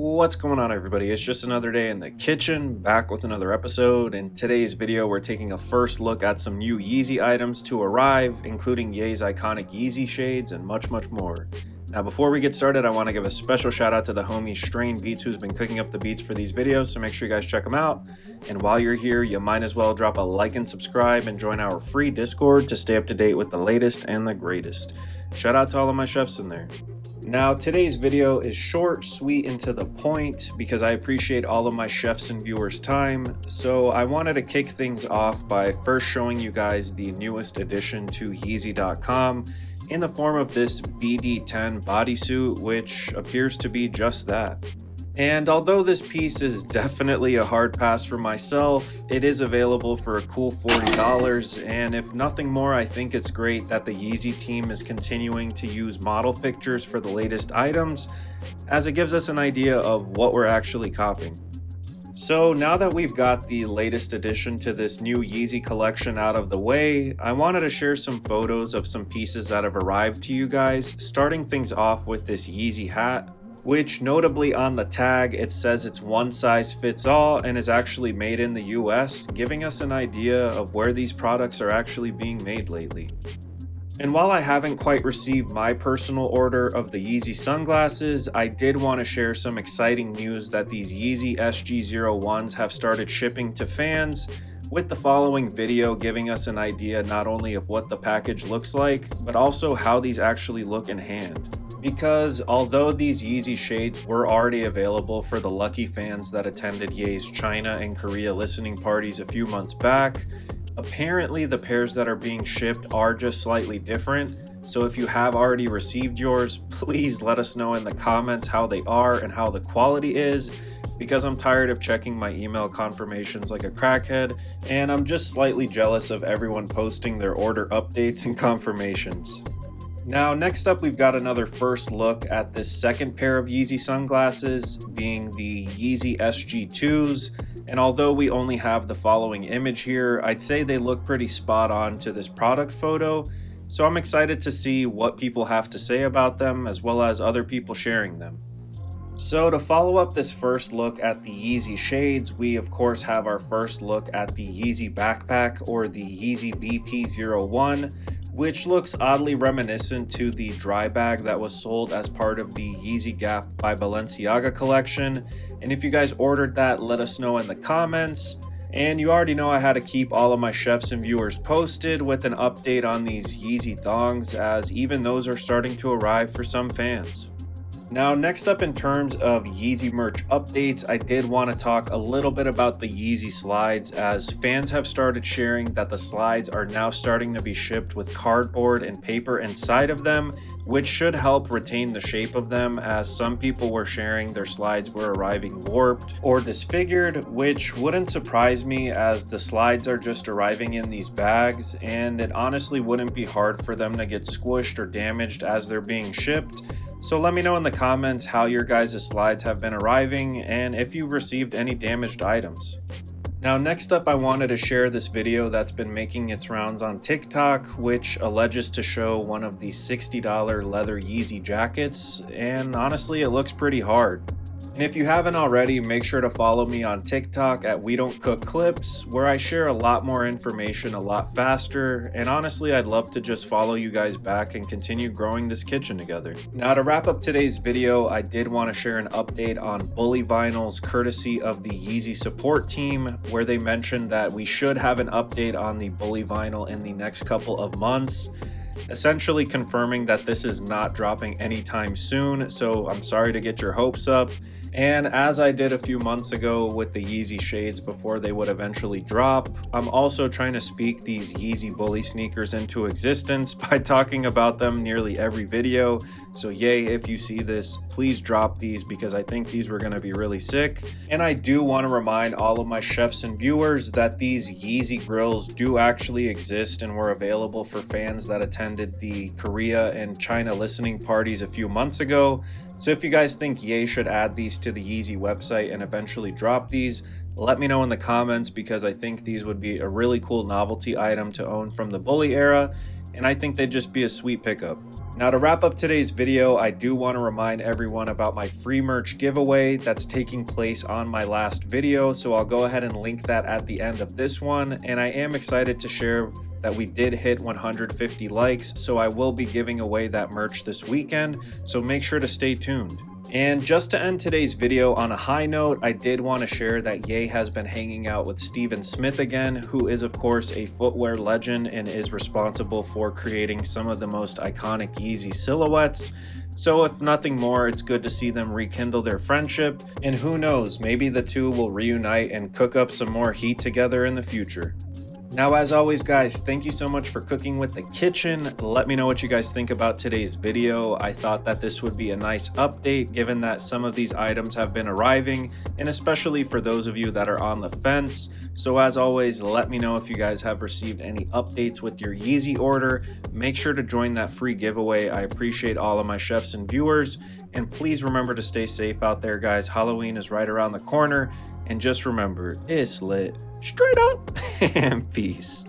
What's going on, everybody? It's just another day in the kitchen, back with another episode. In today's video, we're taking a first look at some new Yeezy items to arrive, including Ye's iconic Yeezy shades and much more. Now, before we get started, I want to give a special shout out to the homie Strain Beats, who's been cooking up the beats for these videos, so make sure you guys check them out. And while you're here, you might as well drop a like and subscribe and join our free Discord to stay up to date with the latest and the greatest. Shout out to all of my chefs in there. Now, today's video is short, sweet, and to the point because I appreciate all of my chefs and viewers' time. So I wanted to kick things off by first showing you guys the newest addition to Yeezy.com in the form of this BD10 bodysuit, which appears to be just that. And although this piece is definitely a hard pass for myself, it is available for a cool $40, and if nothing more, I think it's great that the Yeezy team is continuing to use model pictures for the latest items, as it gives us an idea of what we're actually copying. So now that we've got the latest addition to this new Yeezy collection out of the way, I wanted to share some photos of some pieces that have arrived to you guys, starting things off with this Yeezy hat, which notably on the tag it says it's one size fits all and is actually made in the US, giving us an idea of where these products are actually being made lately. And while I haven't quite received my personal order of the Yeezy sunglasses, I did want to share some exciting news that these Yeezy SG01s have started shipping to fans, with the following video giving us an idea not only of what the package looks like, but also how these actually look in hand. Because although these Yeezy shades were already available for the lucky fans that attended Ye's China and Korea listening parties a few months back, apparently the pairs that are being shipped are just slightly different. So if you have already received yours, please let us know in the comments how they are and how the quality is, because I'm tired of checking my email confirmations like a crackhead, and I'm just slightly jealous of everyone posting their order updates and confirmations. Now, next up, we've got another first look at this second pair of Yeezy sunglasses, being the Yeezy SG2s, and although we only have the following image here, I'd say they look pretty spot on to this product photo, so I'm excited to see what people have to say about them, as well as other people sharing them. So to follow up this first look at the Yeezy shades, we of course have our first look at the Yeezy backpack, or the Yeezy BP01, which looks oddly reminiscent to the dry bag that was sold as part of the Yeezy Gap by Balenciaga collection. And if you guys ordered that, let us know in the comments. And you already know I had to keep all of my chefs and viewers posted with an update on these Yeezy thongs, as even those are starting to arrive for some fans. Now, next up in terms of Yeezy merch updates, I did want to talk a little bit about the Yeezy slides, as fans have started sharing that the slides are now starting to be shipped with cardboard and paper inside of them, which should help retain the shape of them, as some people were sharing their slides were arriving warped or disfigured, which wouldn't surprise me, as the slides are just arriving in these bags, and it honestly wouldn't be hard for them to get squished or damaged as they're being shipped. So let me know in the comments how your guys' slides have been arriving and if you've received any damaged items. Now, next up, I wanted to share this video that's been making its rounds on TikTok, which alleges to show one of the $60 leather Yeezy jackets, and honestly, it looks pretty hard. And if you haven't already, make sure to follow me on TikTok at wedontcookclips, where I share a lot more information a lot faster, and honestly, I'd love to just follow you guys back and continue growing this kitchen together. Now, to wrap up today's video, I did want to share an update on Bully Vinyls courtesy of the Yeezy support team, where they mentioned that we should have an update on the Bully Vinyl in the next couple of months, essentially confirming that this is not dropping anytime soon, so I'm sorry to get your hopes up. And as I did a few months ago with the Yeezy shades before they would eventually drop, I'm also trying to speak these Yeezy Bully sneakers into existence by talking about them nearly every video. So yay, if you see this, please drop these, because I think these were going to be really sick. And I do want to remind all of my chefs and viewers that these Yeezy grills do actually exist and were available for fans that attended the Korea and China listening parties a few months ago. So if you guys think Ye should add these to the Yeezy website and eventually drop these, let me know in the comments, because I think these would be a really cool novelty item to own from the Bully era, and I think they'd just be a sweet pickup. Now to wrap up today's video, I do want to remind everyone about my free merch giveaway that's taking place on my last video, so I'll go ahead and link that at the end of this one. And I am excited to share that we did hit 150 likes, so I will be giving away that merch this weekend, so make sure to stay tuned. And just to end today's video on a high note, I did want to share that Ye has been hanging out with Steven Smith again, who is of course a footwear legend and is responsible for creating some of the most iconic Yeezy silhouettes. So if nothing more, it's good to see them rekindle their friendship, and who knows, maybe the two will reunite and cook up some more heat together in the future. Now, as always, guys, thank you so much for cooking with the kitchen. Let me know what you guys think about today's video. I thought that this would be a nice update given that some of these items have been arriving, and especially for those of you that are on the fence. So as always, let me know if you guys have received any updates with your Yeezy order. Make sure to join that free giveaway. I appreciate all of my chefs and viewers. And please remember to stay safe out there, guys. Halloween is right around the corner. And just remember, it's lit. Straight up and peace.